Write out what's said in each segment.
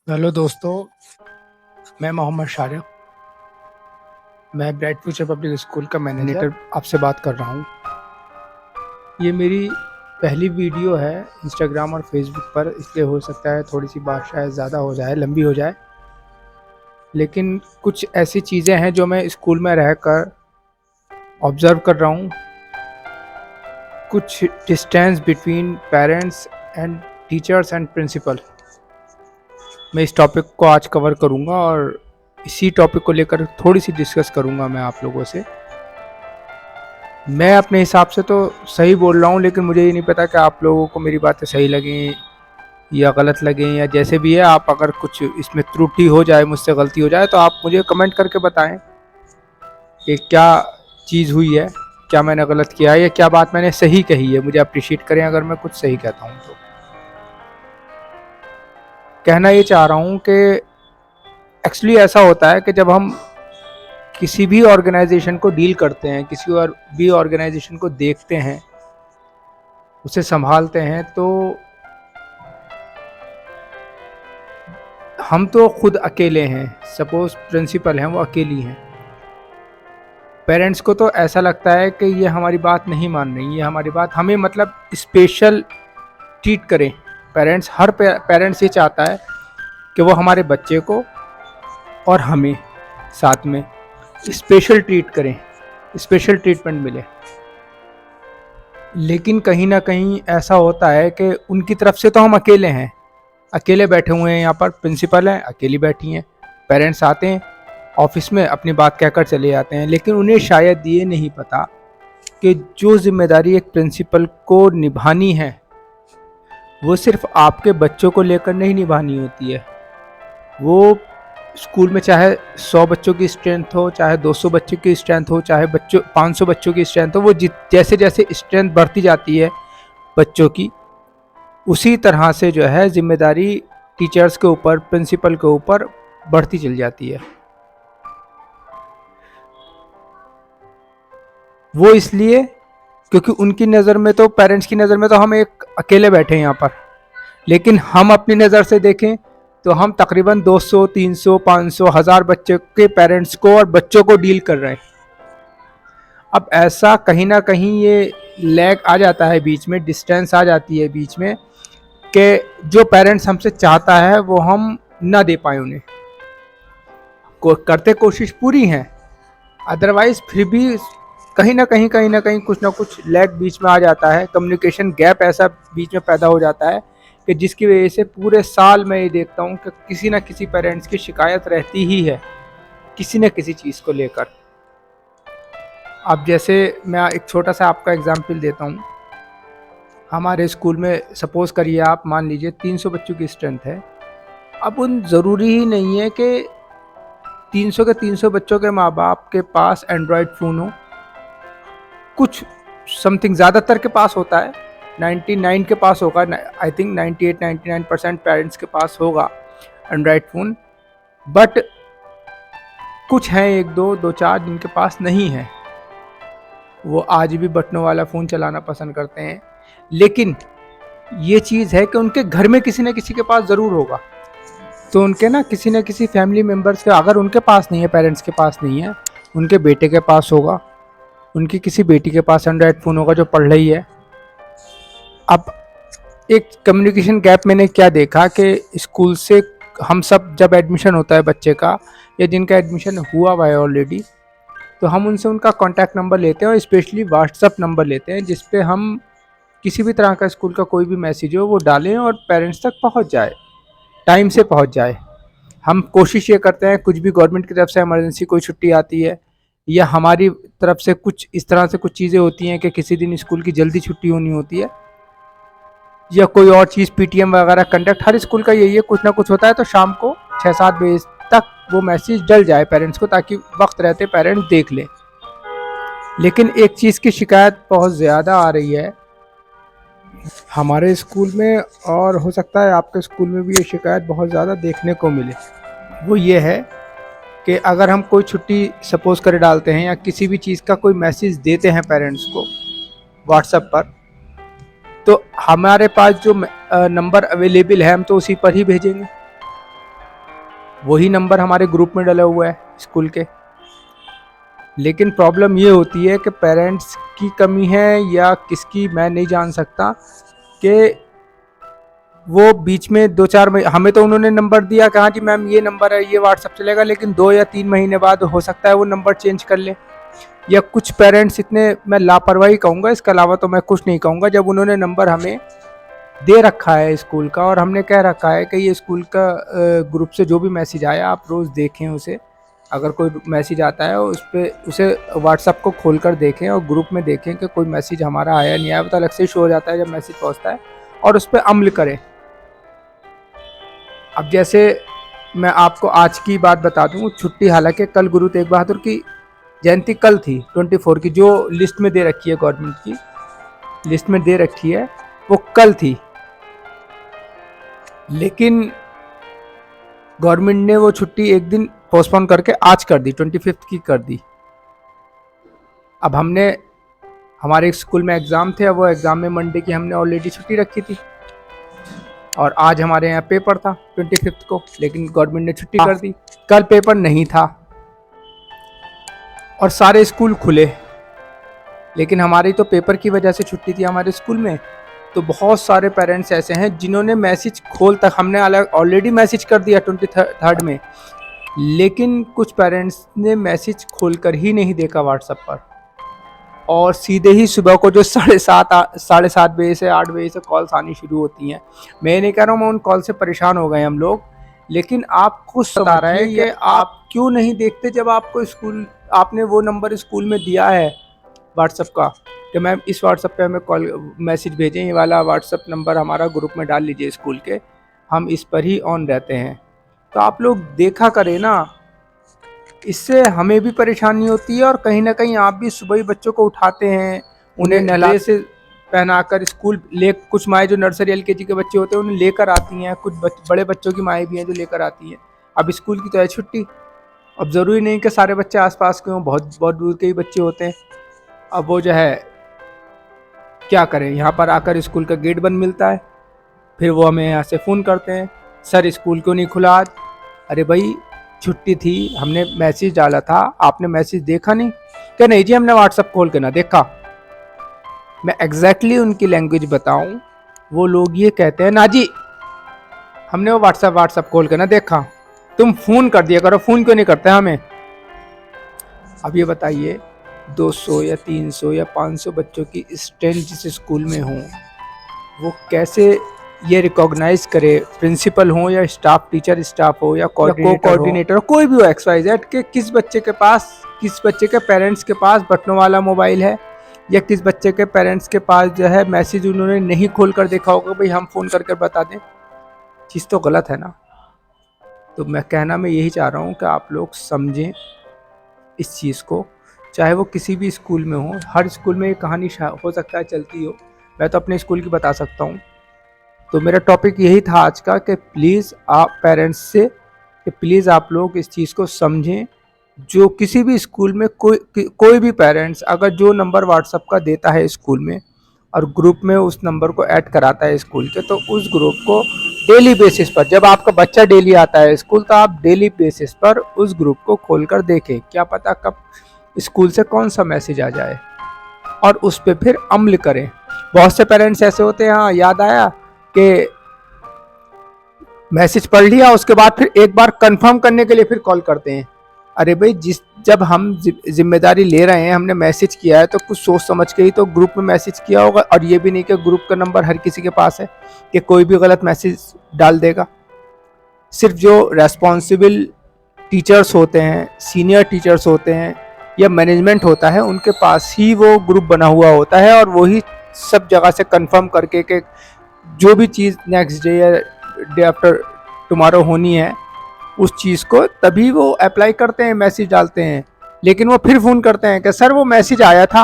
Hello दोस्तों, मैं मोहम्मद शारिक। मैं ब्राइट फ्यूचर पब्लिक स्कूल का मैनेजर आपसे बात कर रहा हूँ। ये मेरी पहली वीडियो है इंस्टाग्राम और फेसबुक पर, इसलिए हो सकता है थोड़ी सी बात शायद ज़्यादा हो जाए, लंबी हो जाए। लेकिन कुछ ऐसी चीज़ें हैं जो मैं स्कूल में रहकर ऑब्ज़र्व कर रहा हूँ। कुछ distance between parents and teachers and principal, मैं इस टॉपिक को आज कवर करूँगा और इसी टॉपिक को लेकर थोड़ी सी डिस्कस करूँगा मैं आप लोगों से। मैं अपने हिसाब से तो सही बोल रहा हूँ, लेकिन मुझे ये नहीं पता कि आप लोगों को मेरी बातें सही लगें या गलत लगें या जैसे भी है। आप अगर कुछ इसमें त्रुटि हो जाए, मुझसे गलती हो जाए, तो आप मुझे कमेंट करके बताएं कि क्या चीज़ हुई है, क्या मैंने गलत किया है या क्या बात मैंने सही कही है। मुझे अप्रिशिएट करें अगर मैं कुछ सही कहता हूँ तो। कहना ये चाह रहा हूँ कि एक्चुअली ऐसा होता है कि जब हम किसी भी ऑर्गेनाइजेशन को डील करते हैं, किसी और भी ऑर्गेनाइजेशन को देखते हैं, उसे संभालते हैं, तो हम तो खुद अकेले हैं। सपोज प्रिंसिपल हैं, वो अकेली हैं। पेरेंट्स को तो ऐसा लगता है कि ये हमारी बात नहीं मान रही, ये हमारी बात हमें मतलब स्पेशल ट्रीट करें। पेरेंट्स, हर पेरेंट्स ये चाहता है कि वो हमारे बच्चे को और हमें साथ में स्पेशल ट्रीट करें, स्पेशल ट्रीटमेंट मिले। लेकिन कहीं ना कहीं ऐसा होता है कि उनकी तरफ से तो हम अकेले हैं, अकेले बैठे हुए हैं। यहाँ पर प्रिंसिपल हैं, अकेली बैठी हैं। पेरेंट्स आते हैं ऑफिस में, अपनी बात कहकर चले जाते हैं। लेकिन उन्हें शायद ये नहीं पता कि जो जिम्मेदारी एक प्रिंसिपल को निभानी है, वो सिर्फ आपके बच्चों को लेकर नहीं निभानी होती है। वो स्कूल में चाहे 100 बच्चों की स्ट्रेंथ हो, चाहे 200 बच्चों की स्ट्रेंथ हो, चाहे 500 बच्चों की स्ट्रेंथ हो, वो जैसे जैसे स्ट्रेंथ बढ़ती जाती है बच्चों की, उसी तरह से जो है जिम्मेदारी टीचर्स के ऊपर, प्रिंसिपल के ऊपर बढ़ती चली जाती है। वो इसलिए क्योंकि उनकी नज़र में तो, पेरेंट्स की नज़र में तो हम एक अकेले बैठे हैं यहाँ पर। लेकिन हम अपनी नज़र से देखें तो हम तकरीबन 200, 300, 500, 1000 बच्चे के पेरेंट्स को और बच्चों को डील कर रहे हैं। अब ऐसा कहीं ना कहीं ये लैग आ जाता है बीच में, डिस्टेंस आ जाती है बीच में, कि जो पेरेंट्स हमसे चाहता है वो हम ना दे पाए उन्हें। करते कोशिश पूरी हैं, अदरवाइज फिर भी कहीं ना कहीं कुछ ना कुछ लैग बीच में आ जाता है। कम्युनिकेशन गैप ऐसा बीच में पैदा हो जाता है कि जिसकी वजह से पूरे साल मैं ये देखता हूँ कि किसी ना किसी पेरेंट्स की शिकायत रहती ही है, किसी न किसी चीज़ को लेकर। अब जैसे मैं एक छोटा सा आपका एग्जाम्पल देता हूँ। हमारे स्कूल में सपोज़ करिए आप, मान लीजिए 300 बच्चों की स्ट्रेंथ है। अब उन ज़रूरी ही नहीं है कि 300 के 300 बच्चों के माँ बाप के पास एंड्रॉयड फ़ोन हो। कुछ समथिंग ज़्यादातर के पास होता है, 99 के पास होगा, आई थिंक 98-99% पेरेंट्स के पास होगा एंड्रॉयड फ़ोन। बट कुछ हैं, एक दो, दो चार जिनके पास नहीं है। वो आज भी बटनों वाला फ़ोन चलाना पसंद करते हैं। लेकिन ये चीज़ है कि उनके घर में किसी न किसी के पास ज़रूर होगा। तो उनके ना किसी न किसी फैमिली मेम्बर्स के, अगर उनके पास नहीं है, पेरेंट्स के पास नहीं है, उनके बेटे के पास होगा, उनकी किसी बेटी के पास एंड्रॉयड फ़ोन होगा जो पढ़ रही है। अब एक कम्युनिकेशन गैप मैंने क्या देखा कि स्कूल से हम सब, जब एडमिशन होता है बच्चे का या जिनका एडमिशन हुआ हुआ है ऑलरेडी, तो हम उनसे उनका कॉन्टैक्ट नंबर लेते हैं और स्पेशली व्हाट्सअप नंबर लेते हैं, जिस पे हम किसी भी तरह का स्कूल का कोई भी मैसेज हो वो डालें और पेरेंट्स तक पहुंच जाए, टाइम से पहुंच जाए। हम कोशिश ये करते हैं, कुछ भी गवर्नमेंट की तरफ से इमरजेंसी कोई छुट्टी आती है या हमारी तरफ से कुछ इस तरह से कुछ चीज़ें होती हैं कि किसी दिन स्कूल की जल्दी छुट्टी होनी होती है या कोई और चीज़, पीटीएम वगैरह कंडक्ट, हर स्कूल का यही है, कुछ ना कुछ होता है, तो शाम को 6-7 बजे तक वो मैसेज डल जाए पेरेंट्स को, ताकि वक्त रहते पेरेंट्स देख लें। लेकिन एक चीज़ की शिकायत बहुत ज़्यादा आ रही है हमारे स्कूल में, और हो सकता है आपके स्कूल में भी ये शिकायत बहुत ज़्यादा देखने को मिले। वो ये है कि अगर हम कोई छुट्टी सपोज़ करे डालते हैं या किसी भी चीज़ का कोई मैसेज देते हैं पेरेंट्स को व्हाट्सएप पर, तो हमारे पास जो नंबर अवेलेबल है हम तो उसी पर ही भेजेंगे। वही नंबर हमारे ग्रुप में डला हुआ है स्कूल के। लेकिन प्रॉब्लम ये होती है कि पेरेंट्स की कमी है या किसकी, मैं नहीं जान सकता, कि वो बीच में 2-4 महीने, हमें तो उन्होंने नंबर दिया कि हाँ जी मैम ये नंबर है, ये व्हाट्सअप चलेगा, लेकिन 2 या 3 महीने बाद हो सकता है वो नंबर चेंज कर ले। या कुछ पेरेंट्स इतने, मैं लापरवाही कहूँगा, इसके अलावा तो मैं कुछ नहीं कहूँगा, जब उन्होंने नंबर हमें दे रखा है स्कूल का और हमने कह रखा है कि ये स्कूल का ग्रुप से जो भी मैसेज आया आप रोज़ देखें उसे, अगर कोई मैसेज आता है उस पर उसे व्हाट्सअप को खोल कर देखें और ग्रुप में देखें कि कोई मैसेज हमारा आया नहीं आया, तो अलग से शो हो जाता है जब मैसेज पहुंचता है, और उस पर अमल करें। अब जैसे मैं आपको आज की बात बता दूं, छुट्टी, हालांकि कल गुरु तेग बहादुर की जयंती कल थी 24 की, जो लिस्ट में दे रखी है, गवर्नमेंट की लिस्ट में दे रखी है, वो कल थी, लेकिन गवर्नमेंट ने वो छुट्टी एक दिन पोस्टपोन करके आज कर दी, 25 की कर दी। अब हमने, हमारे स्कूल में एग्ज़ाम थे, अब वो एग्ज़ाम में मंडे की हमने ऑलरेडी छुट्टी रखी थी और आज हमारे यहाँ पेपर था 25 को, लेकिन गवर्नमेंट ने छुट्टी कर दी। कल पेपर नहीं था और सारे स्कूल खुले, लेकिन हमारी तो पेपर की वजह से छुट्टी थी हमारे स्कूल में। तो बहुत सारे पेरेंट्स ऐसे हैं जिन्होंने मैसेज खोल तक, हमने अलग ऑलरेडी मैसेज कर दिया 23 में, लेकिन कुछ पेरेंट्स ने मैसेज खोलकर ही नहीं देखा व्हाट्सएप पर, और सीधे ही सुबह को जो 7:30 बजे से 8 बजे से कॉल्स आनी शुरू होती हैं। मैं नहीं कह रहा हूँ मैं उन कॉल से परेशान हो गए हम लोग, लेकिन आप खुद बता रहे हैं कि आप क्यों नहीं देखते जब आपको स्कूल, आपने वो नंबर स्कूल में दिया है व्हाट्सएप का कि मैम इस व्हाट्सएप पे हमें कॉल मैसेज भेजें, ये वाला व्हाट्सएप नंबर हमारा ग्रुप में डाल लीजिए स्कूल के, हम इस पर ही ऑन रहते हैं। तो आप लोग देखा करें ना, इससे हमें भी परेशानी होती है और कहीं ना कहीं आप भी सुबह ही बच्चों को उठाते हैं, उन्हें नहला से पहनाकर स्कूल ले, कुछ माएँ जो नर्सरी LKG के बच्चे होते हैं उन्हें लेकर आती हैं, कुछ बड़े बच्चों की माएँ भी हैं जो लेकर आती हैं। अब स्कूल की तो है छुट्टी, अब ज़रूरी नहीं कि सारे बच्चे आसपास के हों, बहुत बहुत दूर के ही बच्चे होते हैं। अब वो जो है क्या करें, यहाँ पर आकर स्कूल का गेट बंद मिलता है, फिर वो हमें यहाँ से फ़ोन करते हैं, सर स्कूल क्यों नहीं खुला आज? अरे भाई छुट्टी थी, हमने मैसेज डाला था, आपने मैसेज देखा नहीं? क्या नहीं जी हमने व्हाट्सएप खोल के ना देखा। मैं एग्जैक्टली उनकी लैंग्वेज बताऊं, वो लोग ये कहते हैं ना जी हमने वो व्हाट्सएप खोल के ना देखा, तुम फ़ोन कर दिया करो, फ़ोन क्यों नहीं करते हमें? अब ये बताइए 200 या 300 या 500 बच्चों की स्ट्रेंथ जिस स्कूल में हो, वो कैसे ये रिकॉग्नाइज करे, प्रिंसिपल हो या स्टाफ, टीचर स्टाफ हो या कोऑर्डिनेटर हो, कोई भी हो XYZ, के किस बच्चे के पास, किस बच्चे के पेरेंट्स के पास बटनों वाला मोबाइल है, या किस बच्चे के पेरेंट्स के पास जो है मैसेज उन्होंने नहीं खोल कर देखा होगा, भाई हम फ़ोन करके बता दें, चीज़ तो गलत है ना। तो मैं कहना मैं यही चाह रहा हूँ कि आप लोग समझें इस चीज़ को, चाहे वो किसी भी स्कूल में हो, हर स्कूल में ये कहानी हो सकता है चलती हो, मैं तो अपने स्कूल की बता सकता हूँ। तो मेरा टॉपिक यही था आज का कि प्लीज़ आप पेरेंट्स से, कि प्लीज़ आप लोग इस चीज़ को समझें, जो किसी भी स्कूल में कोई भी पेरेंट्स अगर जो नंबर व्हाट्सएप का देता है स्कूल में और ग्रुप में उस नंबर को ऐड कराता है स्कूल के, तो उस ग्रुप को डेली बेसिस पर, जब आपका बच्चा डेली आता है स्कूल, तो आप डेली बेसिस पर उस ग्रुप को खोलकर देखें, क्या पता कब स्कूल से कौन सा मैसेज आ जाए और उस पर फिर अमल करें। बहुत से पेरेंट्स ऐसे होते हैं, हाँ याद आया कि मैसेज पढ़ लिया, उसके बाद फिर एक बार कंफर्म करने के लिए फिर कॉल करते हैं। अरे भाई जब हम जिम्मेदारी ले रहे हैं, हमने मैसेज किया है तो कुछ सोच समझ के ही तो ग्रुप में मैसेज किया होगा, और ये भी नहीं कि ग्रुप का नंबर हर किसी के पास है कि कोई भी गलत मैसेज डाल देगा। सिर्फ जो रेस्पॉन्सिबल टीचर्स होते हैं, सीनियर टीचर्स होते हैं या मैनेजमेंट होता है, उनके पास ही वो ग्रुप बना हुआ होता है और वही सब जगह से कंफर्म करके कि जो भी चीज़ नेक्स्ट डे या डे आफ्टर टुमारो होनी है, उस चीज़ को तभी वो अप्लाई करते हैं, मैसेज डालते हैं। लेकिन वो फिर फ़ोन करते हैं कि सर वो मैसेज आया था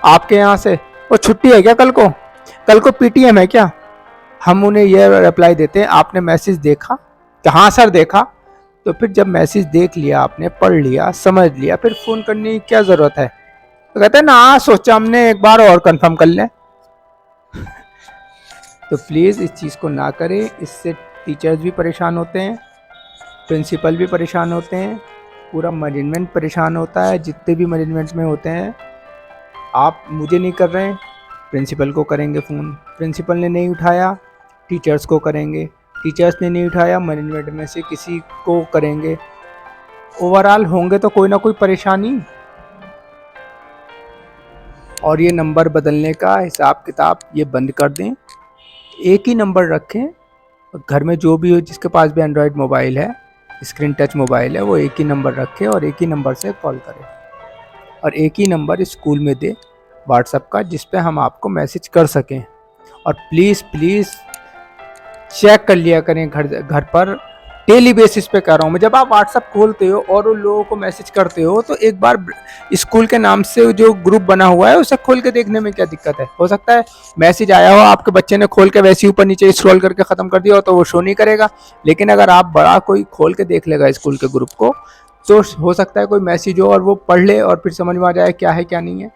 आपके यहाँ से, वो छुट्टी है क्या कल को PTM है क्या? हम उन्हें यह रिप्लाई देते हैं आपने मैसेज देखा? कि हाँ सर देखा। तो फिर जब मैसेज देख लिया आपने, पढ़ लिया, समझ लिया, फिर फ़ोन करने की क्या ज़रूरत है? तो कहते हैं ना सोचा हमने एक बार और कंफर्म कर लें। तो प्लीज़ इस चीज़ को ना करें, इससे टीचर्स भी परेशान होते हैं प्रिंसिपल भी परेशान होते हैं, पूरा मैनेजमेंट परेशान होता है, जितने भी मैनेजमेंट में होते हैं। आप मुझे नहीं कर रहे हैं, प्रिंसिपल को करेंगे फ़ोन, प्रिंसिपल ने नहीं उठाया टीचर्स को करेंगे, टीचर्स ने नहीं उठाया मैनेजमेंट में से किसी को करेंगे। ओवरऑल होंगे तो कोई ना कोई परेशानी। और ये नंबर बदलने का हिसाब किताब ये बंद कर दें, एक ही नंबर रखें। घर में जो भी हो, जिसके पास भी एंड्रॉयड मोबाइल है, स्क्रीन टच मोबाइल है, वो एक ही नंबर रखे और एक ही नंबर से कॉल करें। और एक ही नंबर स्कूल में दे व्हाट्सएप का, जिस पे हम आपको मैसेज कर सकें। और प्लीज़ प्लीज़ चेक कर लिया करें घर पर, डेली बेसिस पे कर रहा हूँ मैं। जब आप व्हाट्सएप खोलते हो और उन लोगों को मैसेज करते हो तो एक बार स्कूल के नाम से जो ग्रुप बना हुआ है उसे खोल के देखने में क्या दिक्कत है। हो सकता है मैसेज आया हो, आपके बच्चे ने खोल के वैसे ही ऊपर नीचे स्क्रॉल करके ख़त्म कर दिया हो तो वो शो नहीं करेगा। लेकिन अगर आप बड़ा कोई खोल के देख लेगा स्कूल के ग्रुप को, तो हो सकता है कोई मैसेज हो और वो पढ़ ले और फिर समझ में आ जाए क्या है क्या नहीं है।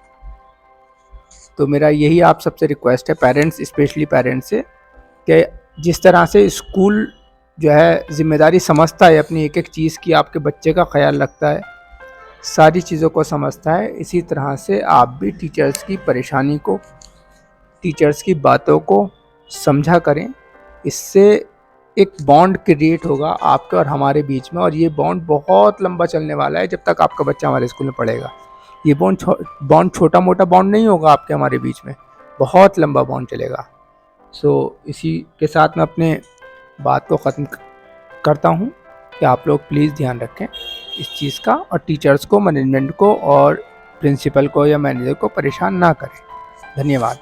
तो मेरा यही आप सबसे रिक्वेस्ट है, पेरेंट्स, स्पेशली पेरेंट्स से, कि जिस तरह से स्कूल जो है जिम्मेदारी समझता है अपनी एक एक चीज़ की, आपके बच्चे का ख्याल रखता है, सारी चीज़ों को समझता है, इसी तरह से आप भी टीचर्स की परेशानी को, टीचर्स की बातों को समझा करें। इससे एक बॉन्ड क्रिएट होगा आपके और हमारे बीच में, और ये बॉन्ड बहुत लंबा चलने वाला है जब तक आपका बच्चा हमारे स्कूल में पढ़ेगा। ये बॉन्ड छोटा मोटा बॉन्ड नहीं होगा आपके हमारे बीच में, बहुत लंबा बॉन्ड चलेगा। इसी के साथ मैं अपने बात को ख़त्म करता हूँ कि आप लोग प्लीज़ ध्यान रखें इस चीज़ का, और टीचर्स को, मैनेजमेंट को और प्रिंसिपल को या मैनेजर को परेशान ना करें। धन्यवाद।